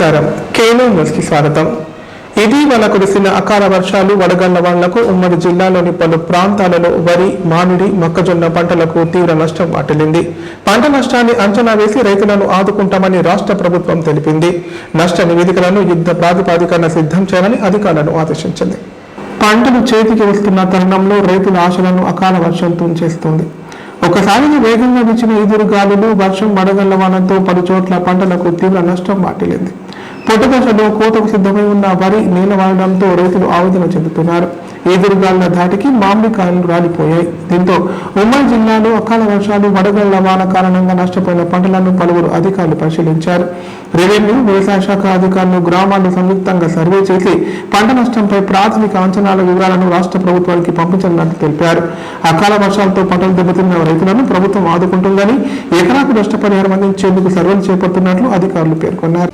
నమస్కారం. కేలో న్యూస్కి స్వాగతం. ఇటీవల కురిసిన అకాల వర్షాలు వడగళ్ల వాళ్లకు ఉమ్మడి జిల్లాలోని పలు ప్రాంతాలలో వరి, మామిడి, మొక్కజొన్న పంటలకు తీవ్ర నష్టం వాటిల్లింది. పంట నష్టాన్ని అంచనా వేసి రైతులను ఆదుకుంటామని రాష్ట్ర ప్రభుత్వం తెలిపింది. నష్ట నివేదికలను యుద్ధ ప్రాతిపదికన సిద్ధం చేయాలని అధికారులను ఆదేశించింది. పంటలు చేతికి వస్తున్న తరుణంలో రైతుల ఆశలను అకాల వర్షం తుంచేస్తుంది. ఒకసారిగా వేగంగా వీచిన ఈదురు గాలులు, వర్షం, వడగళ్ల వానతో పలు చోట్ల పంటలకు తీవ్ర నష్టం వాటిల్లింది. పొట్టదశలో కోతకు సిద్ధమై ఉన్న వరి నేల వాడడంతో రైతులు ఆవేదన చెందుతున్నారు. ఈదురుగాలుల ధాటికి మామిడికాయలు రాలిపోయాయి. దీంతో ఉమ్మడి జిల్లాలో అకాల వర్షాలు, వడగళ్ల వాన కారణంగా నష్టపోయిన పంటలను పలువురు అధికారులు పరిశీలించారు. రెవెన్యూ, వ్యవసాయ శాఖ అధికారులు గ్రామాల్లో సంయుక్తంగా సర్వే చేసి పంట నష్టంపై ప్రాథమిక అంచనాల వివరాలను రాష్ట్ర ప్రభుత్వానికి పంపించనున్నట్లు తెలిపారు. అకాల వర్షాలతో పంటలు దెబ్బతిన్న రైతులను ప్రభుత్వం ఆదుకుంటుందని, ఎకరాకు నష్టపరిహారం అందించేందుకు సర్వేలు చేపడుతున్నట్లు అధికారులు పేర్కొన్నారు.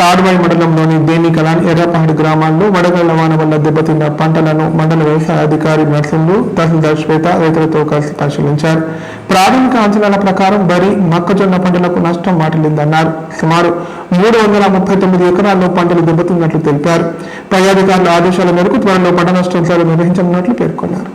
తాడ్వాయి మండలంలోని దేనికలాన్, ఎర్రపహాడి గ్రామాల్లో వడగళ్ల వాన వల్ల దెబ్బతిన్న పంటలను మండల వ్యవసాయ అధికారి నర్సింహులు, తహసీల్దార్ శ్వేత రైతులతో కలిసి పరిశీలించారు. ప్రాథమిక అంచనాల ప్రకారం వరి, మొక్కజొన్న పంటలకు నష్టం వాటిల్లిందన్నారు. సుమారు 339 ఎకరాల్లో పంటలు దెబ్బతిన్నట్లు తెలిపారు. పై అధికారుల ఆదేశాల మేరకు త్వరలో పంట నష్టం సర్వే నిర్వహించనున్నట్లు పేర్కొన్నారు.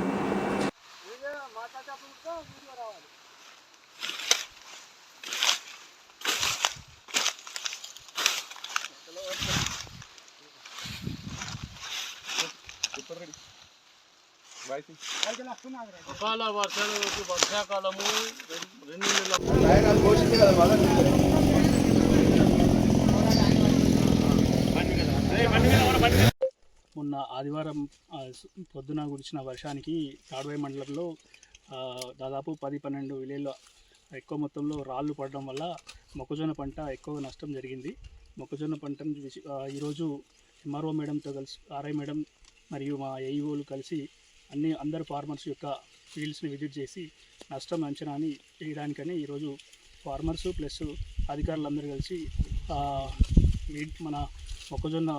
అకాల వర్షాలు, వర్షాకాలము, 2 నెలల మొన్న ఆదివారం పొద్దున కురిసిన వర్షానికి తాడ్వాయి మండలంలో దాదాపు 10-12 విలేజ్లో ఎక్కువ మొత్తంలో రాళ్ళు పడడం వల్ల మొక్కజొన్న పంట ఎక్కువ నష్టం జరిగింది. మొక్కజొన్న పంటను ఈరోజు ఎంఆర్ఓ మేడంతో కలిసి, ఆర్ఐ మేడం మరియు మా ఏఈఓలు కలిసి అందరు ఫార్మర్స్ యొక్క ఫీల్డ్స్ని విజిట్ చేసి నష్టం అంచనాని వేయడానికని ఈరోజు ఫార్మర్స్ ప్లస్ అధికారులందరూ కలిసి మన మొక్కజొన్న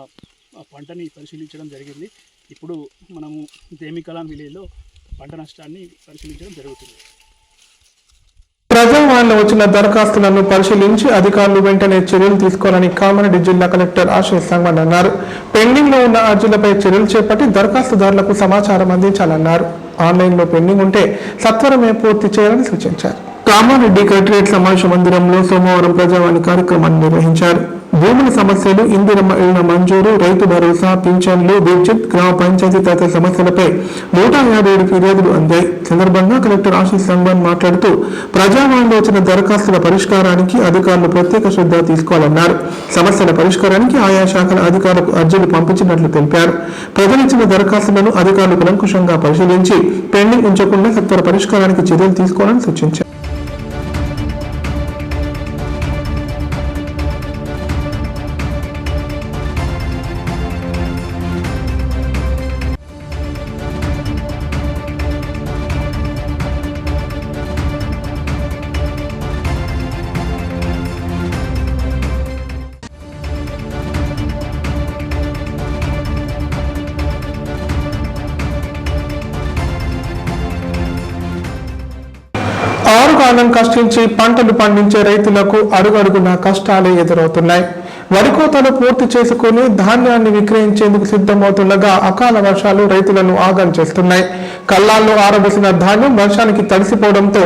పంటని పరిశీలించడం జరిగింది. ఇప్పుడు మనము దేమికలాన్ విలేజ్లో పంట నష్టాన్ని పరిశీలించడం జరుగుతుంది. ప్రజావాణిలో వచ్చిన దరఖాస్తులను పరిశీలించి అధికారులు వెంటనే చర్యలు తీసుకోవాలని కామారెడ్డి జిల్లా కలెక్టర్ ఆశీష్ సంగమన్ అన్నారు. పెండింగ్ లో ఉన్న అర్జీలపై చర్యలు చేపట్టి దరఖాస్తుదారులకు సమాచారం అందించాలన్నారు. ఆన్లైన్లో పెండింగ్ ఉంటే సత్వరమే పూర్తి చేయాలని సూచించారు. కామారెడ్డి కలెక్టరేట్ సమావేశ మందిరంలో సోమవారం ప్రజావాణి కార్యక్రమాన్ని నిర్వహించారు. భూముల సమస్యలు, ఇందిరమ్మ ఇళ్ల మంజూరు, రైతు భరోసా, పింఛన్లు, విద్యుత్, గ్రామ పంచాయతీ తదితర సమస్యలపై 157 ఫిర్యాదులు అందాయి. సందర్భంగా కలెక్టర్ ఆశీష్ సంగమన్ మాట్లాడుతూ ప్రజావాణిలో వచ్చిన దరఖాస్తుల పరిష్కారానికి అధికారులు ప్రత్యేక శ్రద్ధ తీసుకోవాలన్నారు. సమస్యల పరిష్కారానికి ఆయా శాఖల అధికారులకు అర్జీలు పంపించినట్లు తెలిపారు. ప్రజలిచ్చిన దరఖాస్తులను అధికారులు కూలంకషంగా పరిశీలించి పెండింగ్ ఉంచకుండా సత్వర పరిష్కారానికి చర్యలు తీసుకోవాలని సూచించారు. జీవనాధారం కష్టించి పంటలు పండించే రైతులకు అడుగడుగునా కష్టాలే ఎదురవుతున్నాయి. వరి కోతలు పూర్తి చేసుకుని ధాన్యాన్ని విక్రయించేందుకు సిద్ధమవుతుండగా అకాల వర్షాలు రైతులను ఆగం చేస్తున్నాయి. కల్లాల్లో ఆరబోసిన ధాన్యం వర్షానికి తడిసిపోవడంతో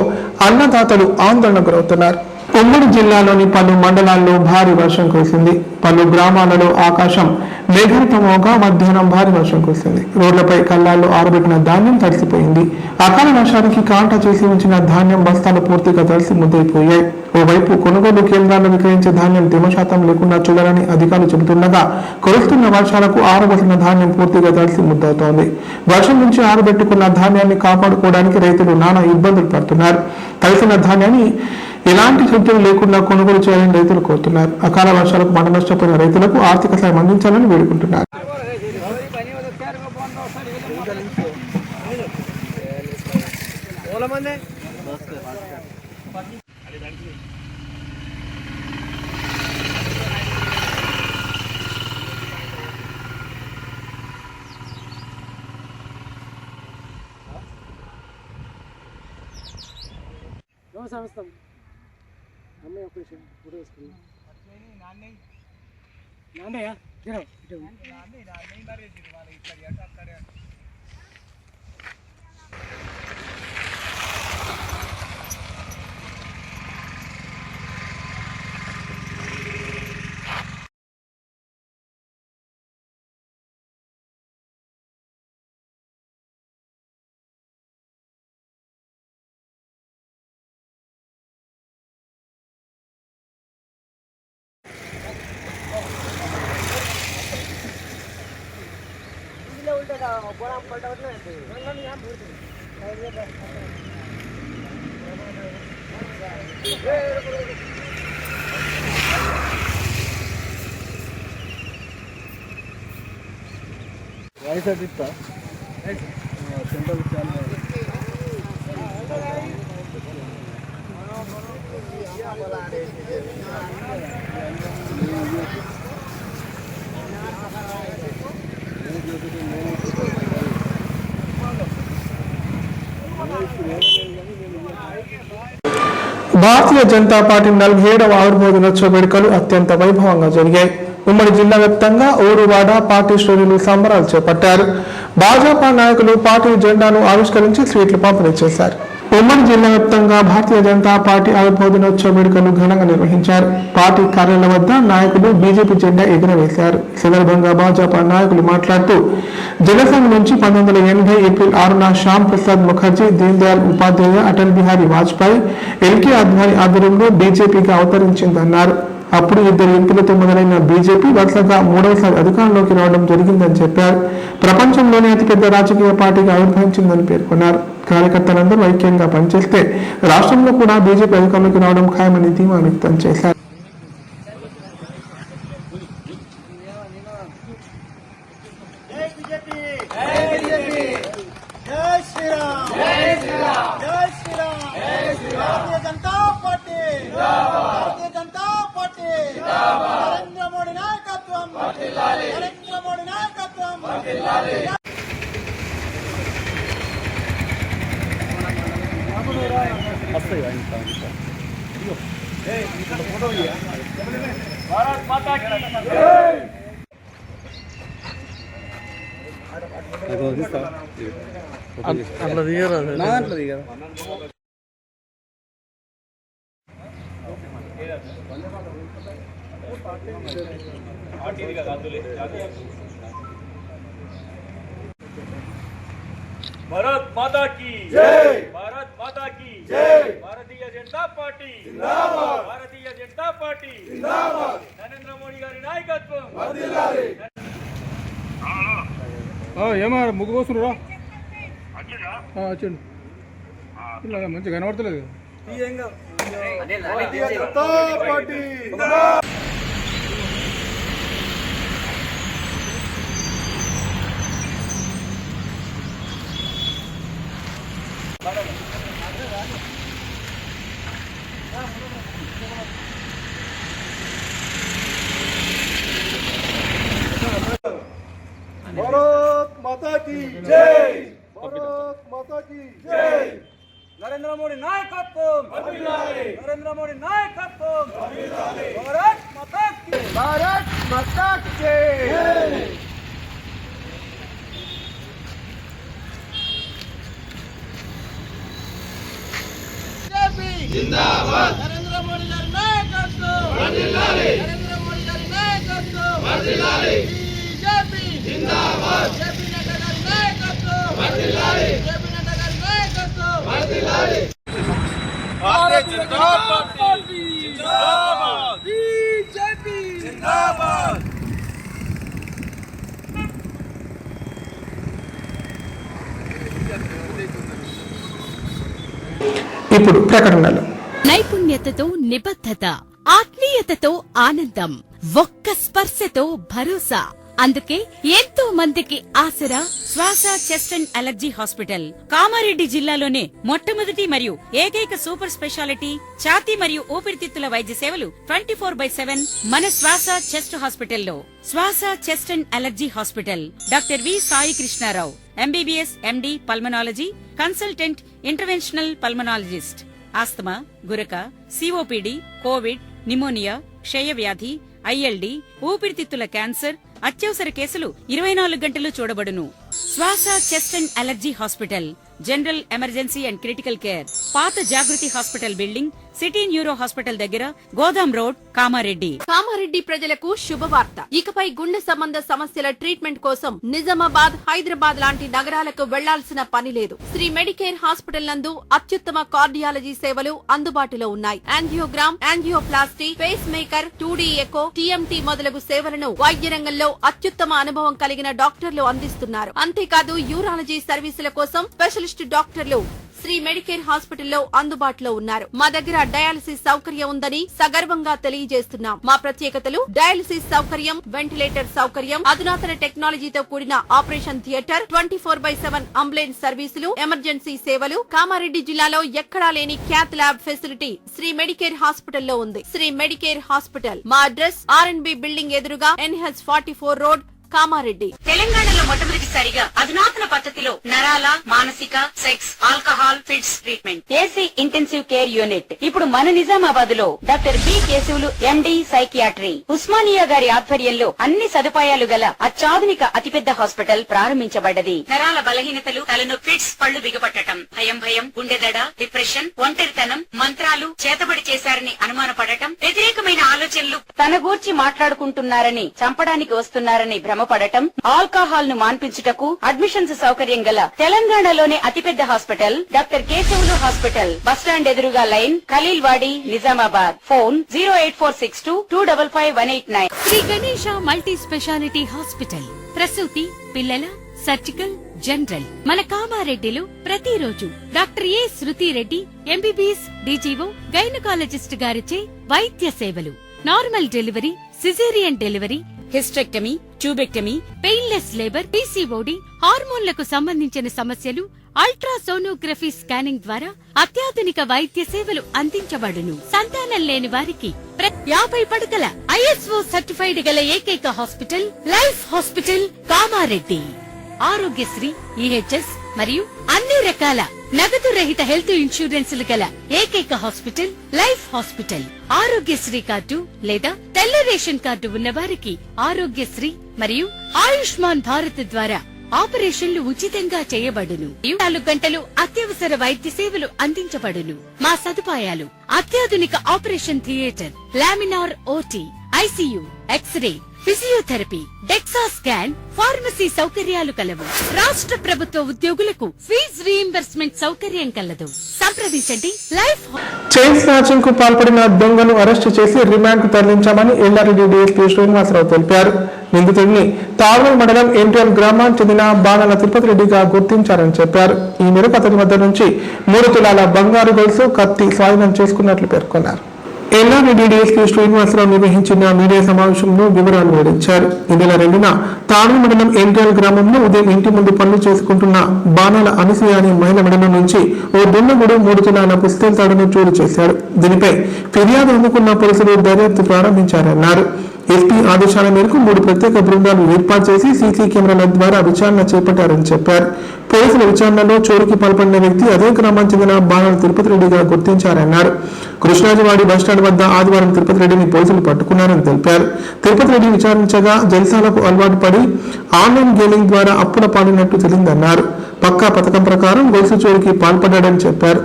అన్నదాతలు ఆందోళనకు గురవుతున్నారు. ఉమ్మడి జిల్లాలోని పలు మండలాల్లో భారీ వర్షం కురిసింది. పలు గ్రామాలలో ఆకాశం మేఘాంతమోగా మధ్యాహ్నం భారీ వర్షం కురిసింది. రోడ్లపై కల్లాల్లో ఆరబెట్టిన ధాన్యం తడిసిపోయింది. అకాల వర్షానికి కాంటా చేసి ఉంచిన ధాన్యం బస్తాలు పూర్తిగా తడిసి ముద్దైపోయాయి. ఓవైపు కొనుగోలు కేంద్రాల్లో విక్రయించే ధాన్యం తేమ శాతం లేకుండా చూడాలని అధికారులు చెబుతుండగా కురుస్తున్న వర్షాలకు ఆరబోసిన ధాన్యం పూర్తిగా తడిసి ముద్దవుతోంది. వర్షం నుంచి ఆరబెట్టుకున్న ధాన్యాన్ని కాపాడుకోవడానికి రైతులు నానా ఇబ్బందులు పడుతున్నారు. తడిసిన ధాన్యాన్ని ఎలాంటి సూచనలు లేకుండా కొనుగోలు చేయాలని రైతులు కోరుతున్నారు. అకాల వర్షాలకు పంట నష్టపోయిన రైతులకు ఆర్థిక సాయం అందించాలని వేడుకుంటున్నారు. అమ్మాయి ఒక విషయం ఫోటో వేసుకున్నాం నాన్నయ్య voice అడిస్తా central Bharatiya Janata party 47వ ఆవిర్భావ దినోత్సవ వేడుకలు అత్యంత వైభవంగా జరిగాయి. ఉమ్మడి జిల్లా వ్యాప్తంగా ఊరువాడ పార్టీ శ్రేణులు సంబరాలు చేపట్టారు. భాజపా నాయకులు పార్టీ జెండాను ఆవిష్కరించి స్వీట్లు పంపిణీ చేశారు. ఉమ్మడి జిల్లా వ్యాప్తంగా భారతీయ జనతా పార్టీ ఆవిర్భావ దినోత్సవ వేడుకలు ఘనంగా నిర్వహించారు. పార్టీ కార్యాలయం వద్ద నాయకులు బీజేపీ జెండా ఎగురవేశారు. సందర్భంగా భాజపా నాయకులు మాట్లాడుతూ జనసంఘ్ నుంచి 1980 ఏప్రిల్ 6న శ్యామ్ ప్రసాద్ ముఖర్జీ, దీన్ దయాళ్ ఉపాధ్యాయ, అటల్ బిహారీ వాజ్పేయి, ఎల్కే అద్వానీ ఆధ్వర్యంలో బీజేపీగా అవతరించిందన్నారు. అప్పుడు 2 ఎంపీలతో మొదలైన బీజేపీ వరుసగా 3వసారి అధికారంలోకి రావడం జరిగిందని చెప్పారు. ప్రపంచంలోనే అతిపెద్ద రాజకీయ పార్టీగా ఆవిర్భవించిందని పేర్కొన్నారు. కార్యకర్తలందరూ ఐక్యంగా పనిచేస్తే రాష్ట్రంలో కూడా బీజేపీ అధికారంలోకి రావడం ఖాయమని ధీమా వ్యక్తం చేశారు. भारत माता की जय। అట్లా దిగరా అట్లా దిగరా भारत माता की जय। भारत माता की जय। भारतीय जनता पार्टी जिंदाबाद। भारतीय जनता पार्टी जिंदाबाद। नरेंद्र मोदी गारी नायकत्వం వర్ధిల్లాలి। ఏమారా ముగ్గు పోస్తురా వచ్చండి ఇలా మంచిగా కనబడతలేదు. भारतीय जनता पार्टी जिंदाबाद। भारत माता की जय। भारत माता की जय। नरेंद्र నరేంద్ర మోడీ నాయకత్వం నరేంద్ర మోడీ నాయకత్వం భారత్ మాతా కీ భారత్ మాతా కీ జిందాబాద్ నరేంద్ర మోడీ గారి నాయకత్వం వర్ధిల్లాలి నరేంద్ర మోడీ గారి నాయకత్వం వర్ధిల్లాలి బీజేపీ జిందాబాద్ జేపీ నడ్డా గారి నాయకత్వం వర్ధిల్లాలి జేపీ నడ్డా గారి నాయకత్వం వర్ధిల్లాలి భారతీయ జనతా పార్టీ జిందాబాద్ బీజేపీ జిందాబాద్ ఇప్పుడు ప్రకటనలు. నైపుణ్యతతో నిబద్ధత, ఆత్మీయతతో ఆనందం, ఒక్క స్పర్శతో భరోసా. అందుకే ఎంతో మందికి ఆసరా శ్వాస chest and allergy hospital. Kamareddy జిల్లాలోనే మొట్టమొదటి మరియు ఏకైక సూపర్ స్పెషాలిటీ ఛాతీ మరియు ఊపిరితిత్తుల వైద్య సేవలు 24/7 మన శ్వాస చెస్ట్ హాస్పిటల్లో. Swasa chest and allergy hospital. Doctor V Sai Krishnarao, MBBS MD pulmonology, consultant interventional pulmonologist. Asthma, గురక, సిఓపిడి, కోవిడ్, నిమోనియా, క్షయవ్యాధి, ఐఎల్డి, ఊపిరితిత్తుల క్యాన్సర్, అత్యవసర కేసులు 24 గంటలు చూడబడును. Swasa chest and allergy hospital. General emergency and critical care. పాత Jagruthi hospital building, city neuro hospital దగ్గర, Godam road, Kamareddy. Kamareddy ప్రజలకు శుభవార్త. ఇకపై గుండె సంబంధ సమస్యల ట్రీట్మెంట్ కోసం నిజామాబాద్, హైదరాబాద్ లాంటి నగరాలకు వెళ్లాల్సిన పని లేదు. శ్రీ మెడికేర్ హాస్పిటల్ నందు అత్యుత్తమ కార్డియాలజీ సేవలు అందుబాటులో ఉన్నాయి. Angiogram, angioplasty, pacemaker, 2D echo, TMT మొదలగు సేవలను వైద్య రంగంలో అత్యుత్తమ అనుభవం కలిగిన డాక్టర్లు అందిస్తున్నారు. అంతేకాదు యూరాలజీ సర్వీసుల కోసం స్పెషలిస్ట్ డాక్టర్లు శ్రీ మెడికేర్ హాస్పిటల్లో అందుబాటులో ఉన్నారు. మా దగ్గర డయాలసిస్ సౌకర్యం ఉందని సగర్వంగా తెలియజేస్తున్నాం. మా ప్రత్యేకతలు: డయాలసిస్ సౌకర్యం, వెంటిలేటర్ సౌకర్యం, అధునాతన టెక్నాలజీతో కూడిన ఆపరేషన్ థియేటర్, 24/7 అంబులెన్స్ సర్వీసులు, ఎమర్జెన్సీ సేవలు. కామారెడ్డి జిల్లాలో ఎక్కడా లేని cath lab facility Shri Medicare హాస్పిటల్లో ఉంది. Shri Medicare hospital. మా అడ్రస్ ఆర్ఎన్బి బిల్డింగ్ ఎదురుగా, NH 44 రోడ్, కామారెడ్డి. తెలంగాణలో మొట్టమొదటిసారిగా అధునాతన పద్ధతిలో నరాల, మానసిక, sex, alcohol fits treatment, AC intensive care unit ఇప్పుడు మన నిజామాబాద్ లో doctor B Keshavulu MD psychiatry, Osmania గారి ఆధ్వర్యంలో అన్ని సదుపాయాలు గల అత్యాధునిక అతిపెద్ద హాస్పిటల్ ప్రారంభించబడ్డది. నరాల బలహీనతలు, తలనొప్పి, ఫిట్స్, పళ్లు బిగపట్టడం, భయం, గుండెదడ, డిప్రెషన్, ఒంటరితనం, మంత్రాలు చేతబడి చేశారని అనుమానపడటం, వ్యతిరేకమైన ఆలోచనలు, తన గూర్చి మాట్లాడుకుంటున్నారని, చంపడానికి వస్తున్నారని భ్రమపడటం, ఆల్కహాల్ ను మాన్పించుటకు అడ్మిషన్స్ సౌకర్యం గల తెలంగాణలోనే అతిపెద్ద hospital doctor Keshavulu hospital. Bus stand ఎదురుగా line, Khaleelwadi, Nizamabad. Phone 08462255189. Sri Ganesha multi speciality hospital. ప్రసూతి, పిల్లల, సర్జికల్, జనరల్. మన కామారెడ్డిలో ప్రతిరోజు doctor A Shruthi Reddy, MBBS, DGO, gynaecologist గారిచే వైద్య సేవలు. Normal delivery, caesarean delivery, hysterectomy, tubectomy, painless labour, PCOD, హార్మోన్లకు సంబంధించిన సమస్యలు, అల్ట్రాసోనోగ్రఫీ స్కానింగ్ ద్వారా అత్యాధునిక వైద్య సేవలు అందించబడును. సంతానం లేని వారికి 50 పడకల ISO సర్టిఫైడ్ గల ఏకైక hospital life hospital Kamareddy. Aarogyasri, EHS మరియు అన్ని రకాల నగదు రహిత హెల్త్ ఇన్సూరెన్సులు గల ఏకైక hospital life hospital. Aarogyasri card లేదా తెల్ల రేషన్ కార్డు ఉన్న వారికి ఆరోగ్యశ్రీ మరియు ఆయుష్మాన్ భారత్ ద్వారా ఆపరేషన్లు ఉచితంగా చేయబడును. 24 గంటలు అత్యవసర వైద్య సేవలు అందించబడును. మా సదుపాయాలు: అత్యాధునిక operation theatre, laminar OT, ICU, x-ray, physiotherapy, DEXA scan, pharmacy సౌకర్యాలు కలవు. రాష్ట్ర ప్రభుత్వ ఉద్యోగులకు ఫీజు రీయింబర్స్మెంట్ సౌకర్యం కలదు. సంప్రదించండి. లైఫ్ చైన్ స్నాచింగ్ కు పాల్పడిన దొంగను అరెస్టు చేసి రిమాండ్ కు తరలించామని ఎల్లారెడ్డి డీఎస్పీ శ్రీనివాసరావు తెలిపారు. నిందితుడిని తాళ్లూరు మండలం ఎంటీఎల్ గ్రామానికి చెందిన బాణాల తిరుపతి రెడ్డిగా గుర్తించారని చెప్పారు. ఈ మేరకు అతని వద్ద నుంచి 3 తులాల బంగారు గొలుసు, కత్తి స్వాధీనం చేసుకున్నట్లు పేర్కొన్నారు. ఎల్లారెడ్డి డీఎస్పీ శ్రీనివాసరావు నిర్వహించిన మీడియా సమావేశంలో వివరాలు వెల్లడించారు. ఈ నెల 2న తాళ్లూరు మండలం ఎంటీఎల్ గ్రామంలో ఉదయం ఇంటి ముందు పనులు చేసుకుంటున్న బాణాల అనసూయ అనే మహిళ మెడలో నుంచి ఓ దున్నగుడు 3 తులాల పుస్తెల తాడును చోటు చేశాడు. దీనిపై ఫిర్యాదు అందుకున్న పోలీసులు దర్యాప్తు ప్రారంభించారన్నారు. ఈ ఎస్పీ ఆదేశాల మేరకు 3 ప్రత్యేక బృందాలు ఏర్పాటు చేసి సీసీ కెమెరాల ద్వారా విచారణ చేపట్టారని చెప్పారు. పోలీసుల విచారణలో చోరీకి పాల్పడిన వ్యక్తి అదే గ్రామానికి చెందిన బాణాల తిరుపతి రెడ్డిగా గుర్తించారన్నారు. కృష్ణాజివాడి బస్టాండ్ వద్ద ఆదివారం తిరుపతి రెడ్డిని పోలీసులు పట్టుకున్నారని తెలిపారు. తిరుపతి రెడ్డి విచారించగా జల్సాలకు అలవాటు పడి ఆన్లైన్ గేమింగ్ ద్వారా అప్పుల పాడినట్టు తెలిందన్నారు. పక్కా పథకం ప్రకారం గొలుసు చోరీకి పాల్పడ్డాడని చెప్పారు.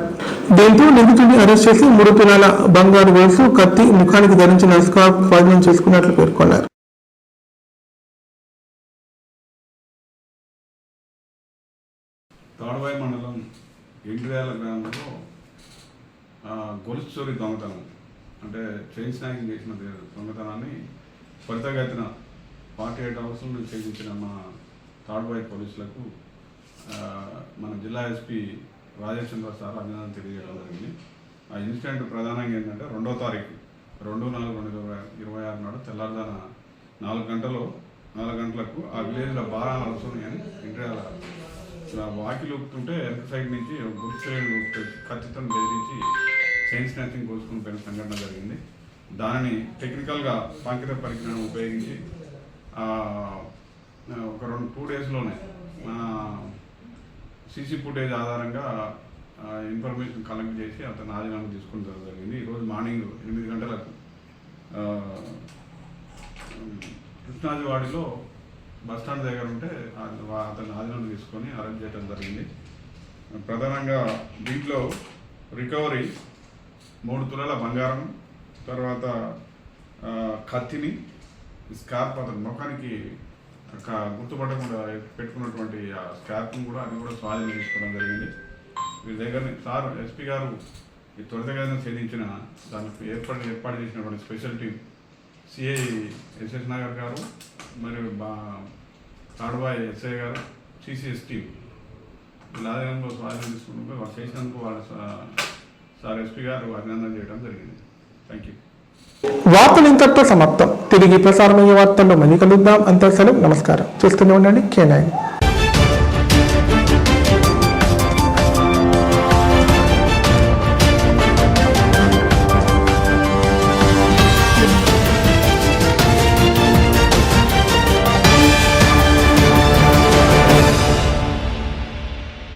దీంతో నిందితుడిని అరెస్ట్ చేసి 3 తులాల బంగారు గొలుసు, కత్తి, ముఖానికి ధరించిన స్కార్ఫ్ స్వాధీనం చేసుకున్నట్లు పేర్కొన్నారు. తాడువాయి మండలం ఎంగిరేల గ్రామంలో గొలుసు చోరీ దొంగతనం అంటే చైన్ స్నాకింగ్ చేసిన దొంగతనాన్ని త్వరితగతిన 48 అవర్స్లో ఛేదించిన మా తాడువాయి పోలీసులకు మన జిల్లా ఎస్పీ రాజేష్ చంద్ర సార్ అభినందన తెలియజేయడం జరిగింది. ఆ ఇన్సిడెంట్ ప్రధానంగా ఏంటంటే 2వ తారీఖు 2/4/2026 నాడు తెల్లారుజాన 4 గంటలకు ఆ విలేజ్లో బాగా నడుస్తుంది అని ఇండియాల వాకిలు ఊపుతుంటే వెనక సైడ్ నుంచి గుర్తులేని ఖచ్చితం బెదిరించి చైన్ స్నాచింగ్ కోసుకుని పోయిన సంఘటన జరిగింది. దానిని టెక్నికల్గా సాంకేతిక పరిజ్ఞానం ఉపయోగించి ఒక 2 డేస్లోనే సీసీ ఫుటేజ్ ఆధారంగా ఇన్ఫర్మేషన్ కలెక్ట్ చేసి అతను ఆధీనంలో తీసుకుని జరిగింది. ఈరోజు మార్నింగ్ 8 గంటలకు కృష్ణాజివాడిలో బస్టాండ్ దగ్గర ఉంటే అతను ఆధీనంలో తీసుకొని అరెస్ట్ చేయడం జరిగింది. ప్రధానంగా దీంట్లో రికవరీ 3 తులాల బంగారం, తర్వాత కత్తిని, స్కార్ప్, అతని ముఖానికి గుర్తుపట్టకుండా పెట్టుకున్నటువంటి ఆ స్కార్ప్ను కూడా అది కూడా స్వాధీనం తీసుకోవడం జరిగింది. వీరి దగ్గరని సార్ ఎస్పీ గారు ఈ త్వరితగతిన ఛేదించిన దానికి ఏర్పాటు చేసినటువంటి special team CI SS Nagar గారు మరియు తాడుబాయి ఎస్ఐ గారు సిసిఎస్ టీం వీళ్ళ ఆదాయంలో స్వాధీనం తీసుకుంటూ వాళ్ళు చేసినందుకు వాళ్ళ సార్ ఎస్పీ గారు అభినందన చేయడం జరిగింది. Thank you. వార్తలు ఇంతటితో సమాప్తం. తిరిగి ప్రసారమయ్యే వార్తల్లో మళ్ళీ కలుద్దాం. అంతా సెలవు. నమస్కారం. చూస్తూనే ఉండండి K9.